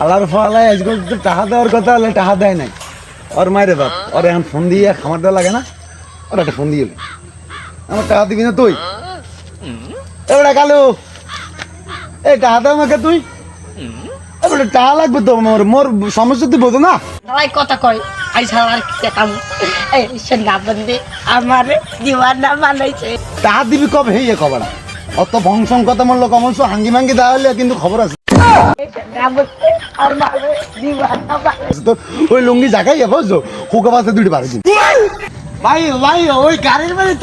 আলার ফলাই আজকাল তো টাকা দেওয়ার কথা হলে টাকা দেয় নাই ওর মায়ের বাপ ওর এখন ফোন দিয়ে খামার দেওয়া লাগে না ওর একটা ফোন দিয়ে আমার টাকা দিবি না তুই এবারে কালু এই টাকা দে আমাকে তুই এবারে টাকা লাগবে তো মোর মোর সমস্যা তুই বোঝো না সবাই কথা কয় আই সালার কেতাম এই সে না বন্ধে আমার দিওয়ানা বানাইছে টাকা দিবি কবে হেয়ে খবর অত ফংশন কথা মূল্য কমলছ হাঙ্গি ভাঙ্গি দেওয়া হলে কিন্তু খবর আছে না বলতে আমার দিওয়ানা বানাইছে তো ওই লুঙ্গি জাগাই বুঝছো হুকা বাসে দুটি পারে ভাই ভাই ওই গাড়ির মানে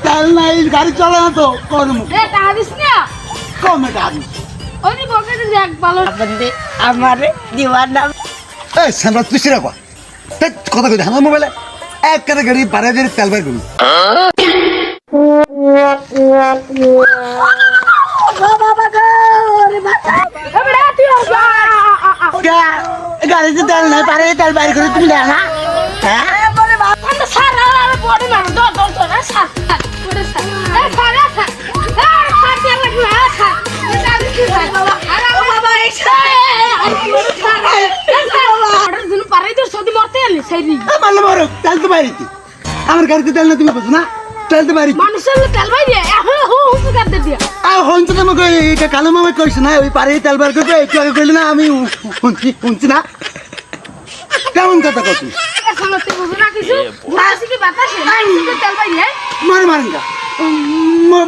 তেল নাই গাড়ি চলে না তো করমু এ টাকা দিস না কমে টাকা দিস ওই বলতে যে এক ভালো বন্ধে আমার দিওয়ানা এই সামরা তুই সিরা কর কথা কই আমার মোবাইলে এক কারে গাড়ি পারে যে তেল বাইর করবি বাবা গো রে বাবা এবারে তুই গাড়িতে তেল নাই পারে তেল বাইর করে তুমি দেখ না হ্যাঁ বলে বাবা তো সারা বডি মার দর দর দর সার বডি সার এ সারা সার এ সার দিয়ে লাগলা সার এটা কি ভাই বাবা আরে বাবা এই সার অর্ডার দিন পারে তো সদি মরতে এলি সেইনি মারলে মারো তেল তো বাইরিতি আমার গাড়িতে তেল না তুমি বুঝো না তেল তো বাইরিতি মানুষের তেল ভাই দিয়ে এখন হুঁ কাট দিয়ে আর হইছে তো আমাকে এটা কালো মামা কইছ না ওই পারে তেল বাইর করবে একটু আগে কইলে না আমি শুনছি না কেমন কথা কত সমস্ত বুঝো না কিছু আসি কি বাতাসে তেল ভাই দিয়ে মার মারেন না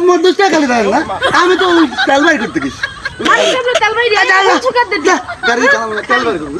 মোর দোষটা খালি বাইর না আমি তো তেল বাইর করতে গেছি মানুষের তেল ভাই দিয়ে হুঁ কাট দিয়ে গাড়ি চালাবো না তেল বাইর করবো